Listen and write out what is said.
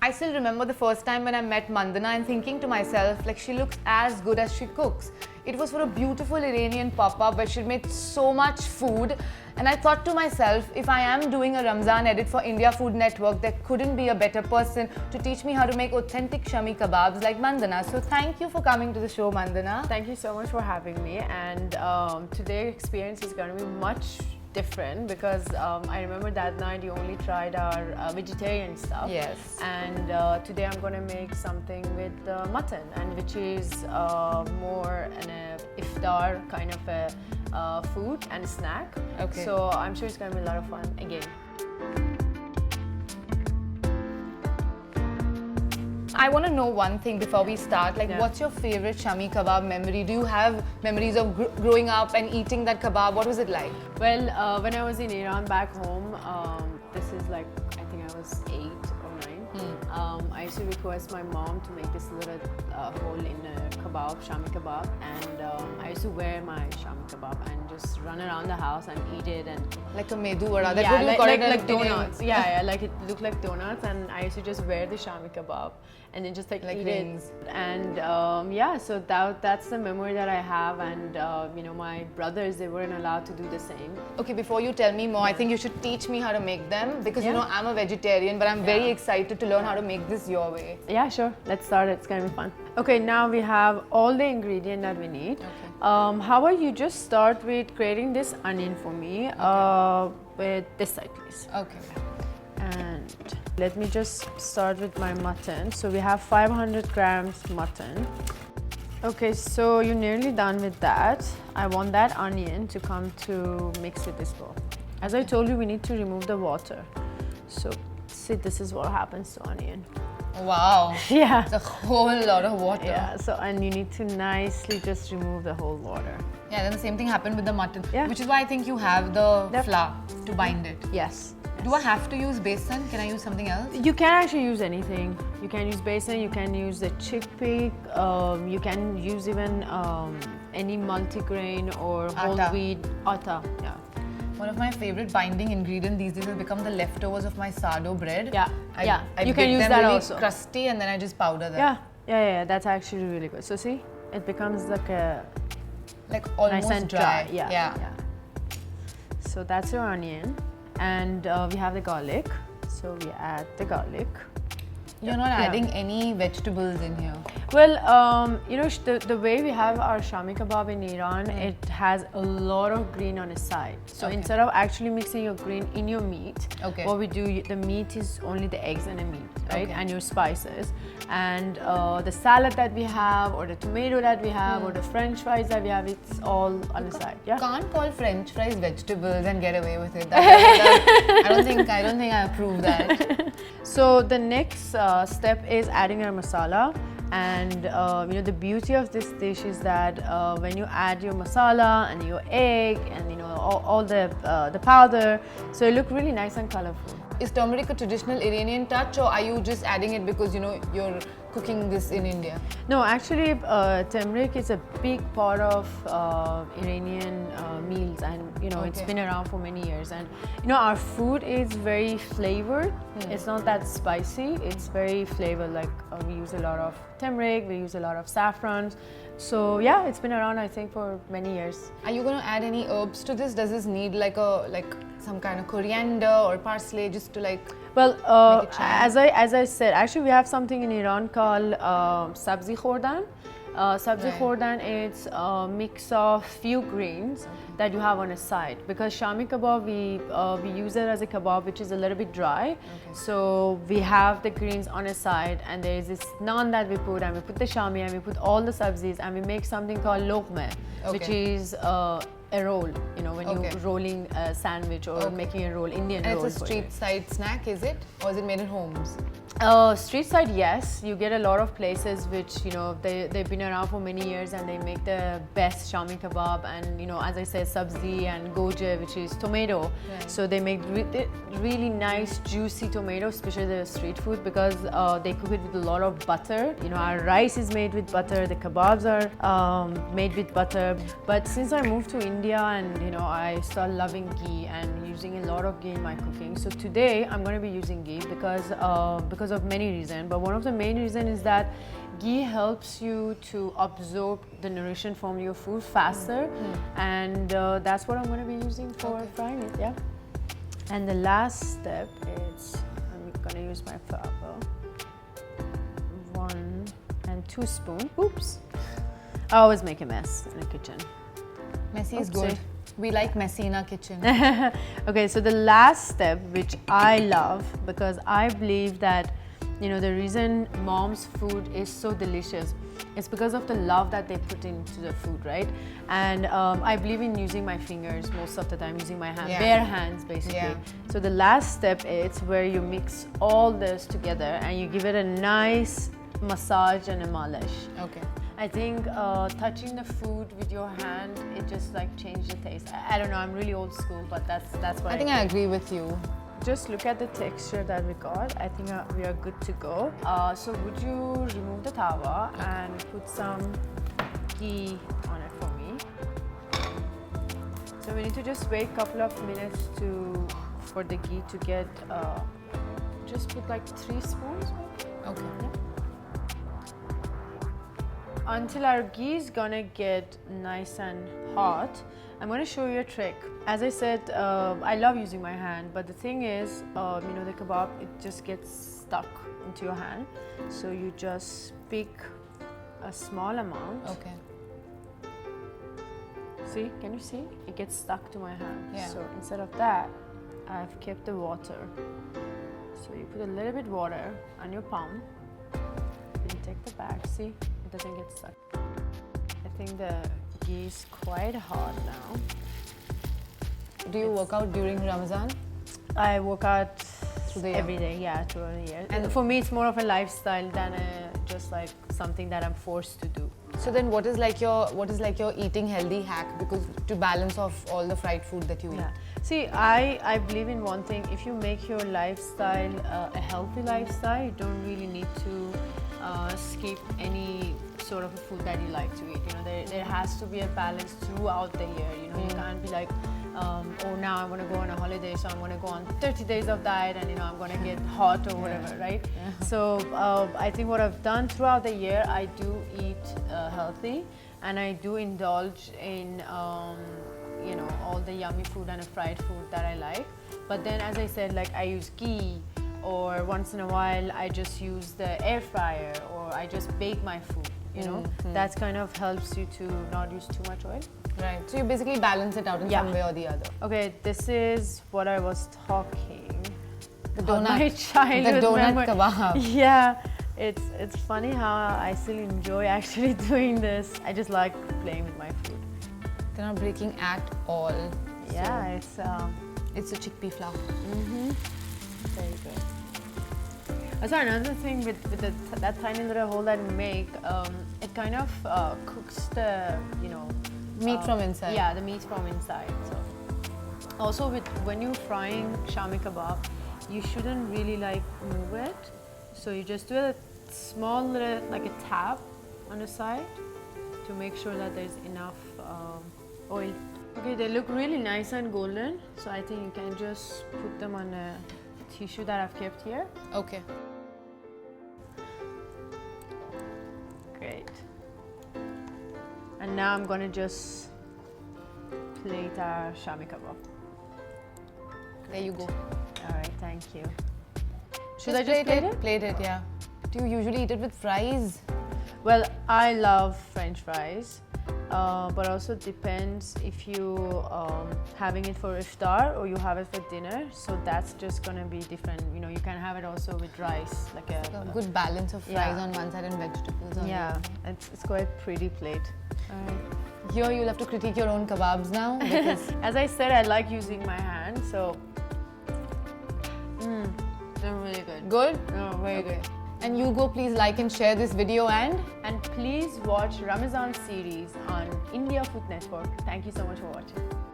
I still remember the first time when I met Mandana and thinking to myself, like, she looks as good as she cooks. It was for a beautiful Iranian pop-up where she made so much food, and I thought to myself, if I am doing a Ramzan edit for India Food Network, there couldn't be a better person to teach me how to make authentic Shami Kababs like Mandana. So thank you for coming to the show, Mandana. Thank you so much for having me, and today's experience is going to be much different because I remember that night you only tried our vegetarian stuff. Yes. And today I'm going to make something with mutton, and which is more an iftar kind of a food and snack. Okay. So I'm sure it's going to be a lot of fun again. I want to know one thing before we start, like what's your favorite Shami Kabab memory? Do you have memories of growing up and eating that kebab? What was it like? Well, when I was in Iran back home, this is like, I think I was 8 or 9. I used to request my mom to make this little hole in a kebab, Shami Kabab, and I used to wear my Shami Kabab and just run around the house and eat it. And like a medu vada, that's yeah, what you call it, like donuts. Yeah, like it looked like donuts, and I used to just wear the Shami Kabab and then just like eat rings. it. And yeah, so that's the memory that I have, and you know, my brothers, they weren't allowed to do the same. Okay, before you tell me more, I think you should teach me how to make them because you know I'm a vegetarian, but I'm very excited to learn how to make this your way. Yeah, sure. Let's start. It's gonna be fun. Okay, now we have all the ingredients that we need. Okay. How about you just start with creating this onion for me with this side, please. Okay. And let me just start with my mutton. So we have 500 grams mutton. Okay, so you're nearly done with that. I want that onion to come to mix with this bowl. As I told you, we need to remove the water. So see, this is what happens to onion. Wow. Yeah. It's a whole lot of water. Yeah, so and you need to nicely just remove the whole water. Yeah, then the same thing happened with the mutton. Yeah. Which is why I think you have the flour to bind it. Yes. Do I have to use besan? Can I use something else? You can actually use anything. You can use besan, you can use the chickpea, you can use even any multigrain or whole wheat atta. Yeah. One of my favorite binding ingredients these days has become the leftovers of my sourdough bread. Yeah, I you can bake use them that really also. crusty and then I just powder them. Yeah, that's actually really good. So see, it becomes like a almost nice and dry. Yeah. So that's your onion, and we have the garlic. So we add the garlic. You're not adding any vegetables in here. Well, you know, the way we have our Shami Kabab in Iran, it has a lot of green on its side. So instead of actually mixing your green in your meat, what we do, the meat is only the eggs and the meat, right? And your spices. And the salad that we have, or the tomato that we have, or the French fries that we have, it's all on the side. Yeah. You can't call French fries vegetables and get away with it. I don't think I approve that. So the next step is adding our masala, and you know, the beauty of this dish is that when you add your masala and your egg and you know all the powder, so it looks really nice and colorful. Is turmeric a traditional Iranian touch, or are you just adding it because you know you're cooking this in India? No, actually turmeric is a big part of Iranian meals, and you know it's been around for many years, and you know our food is very flavored. It's not that spicy, it's very flavored. Like we use a lot of turmeric, we use a lot of saffron. So yeah, it's been around I think for many years. Are you going to add any herbs to this? Does this need like some kind of coriander or parsley just to like? Well, as I said, actually we have something in Iran called sabzi khordan. Sabzi khordan is a mix of few greens that you have on a side, because Shami Kabab we use it as a kebab which is a little bit dry. So we have the greens on a side, and there is this naan that we put, and we put the shami, and we put all the sabzis, and we make something called lokme, which is a roll, you know, when you're rolling a sandwich or making a roll, Indian roll. It's a street side snack, is it? Or is it made in homes? Street side, yes. You get a lot of places which, you know, they've been around for many years and they make the best Shami Kabab, and, you know, as I said, sabzi and goje, which is tomato. So they make really nice, juicy tomato, especially the street food, because they cook it with a lot of butter. You know, our rice is made with butter, the kebabs are made with butter. But since I moved to India and, you know, I started loving ghee and using a lot of ghee in my cooking. So today I'm going to be using ghee because because of many reasons, but one of the main reasons is that ghee helps you to absorb the nutrition from your food faster, and that's what I'm going to be using for frying it. Yeah. And the last step is I'm going to use my flour. 1 and 2 spoons. Oops. I always make a mess in the kitchen. Messy is good. We like messy in our kitchen. Okay, so the last step, which I love, because I believe that, you know, the reason mom's food is so delicious is because of the love that they put into the food, right? And I believe in using my fingers most of the time, using my hand, bare hands basically. So the last step is where you mix all this together and you give it a nice massage and a malish. Okay. I think touching the food with your hand, it just like changed the taste. I don't know, I'm really old school, but that's what I think I agree with you. Just look at the texture that we got. I think we are good to go. So would you remove the tawa and put some ghee on it for me? So we need to just wait a couple of minutes for the ghee to get, just put like 3 spoons maybe. Okay. Yeah. Until our ghee is gonna get nice and hot, I'm gonna show you a trick. As I said, I love using my hand, but the thing is, you know, the kebab, it just gets stuck into your hand. So you just pick a small amount. Okay. See, can you see? It gets stuck to my hand. Yeah. So instead of that, I've kept the water. So you put a little bit water on your palm, and take the bag, see? It doesn't get stuck. I think the ghee is quite hot now. Do you work out during Ramadan? I work out Through the year? every day, yeah, throughout the year. And for me, it's more of a lifestyle than just like something that I'm forced to do. So then, what is like your eating healthy hack? Because to balance off all the fried food that you eat. Yeah. See, I believe in one thing. If you make your lifestyle a healthy lifestyle, you don't really need to skip any sort of a food that you like to eat. You know, there has to be a balance throughout the year. You know, you can't be like, oh, now I'm going to go on a holiday, so I'm going to go on 30 days of diet, and you know, I'm going to get hot or whatever, right? Yeah. So I think what I've done throughout the year, I do eat healthy, and I do indulge in you know, all the yummy food and fried food that I like. But then, as I said, like I use ghee, or once in a while I just use the air fryer, or I just bake my food. You know, that kind of helps you to not use too much oil. Right. So you basically balance it out in some way or the other. Okay, this is what I was talking. The donut. My childhood The donut memory. kebab. Yeah, it's funny how I still enjoy actually doing this. I just like playing with my food. They're not breaking at all. Yeah, so it's a chickpea flour. Very good. Also, another thing with that tiny little hole that we make, it kind of cooks the, you know, Meat from inside. Yeah, the meat from inside. So also when you're frying Shami Kabab, you shouldn't really like move it. So you just do a small little, like a tap on the side to make sure that there's enough oil. Okay, they look really nice and golden. So I think you can just put them on a tissue that I've kept here. Okay. Great. And now I'm gonna just plate our Shami Kabab. There you go. All right, thank you. Should Just I just plate it? Plate it, yeah. Do you usually eat it with fries? Well, I love French fries, but also depends if you having it for iftar or you have it for dinner. So that's just gonna be different. You know, you can have it also with rice, like a good balance of fries on one side and vegetables on the other. It's quite a pretty plate. Here you'll have to critique your own kebabs now. Because as I said, I like using my hand, so they're really good. Good? No, very good. And you go, please like and share this video and please watch Ramadan series on India Food Network. Thank you so much for watching.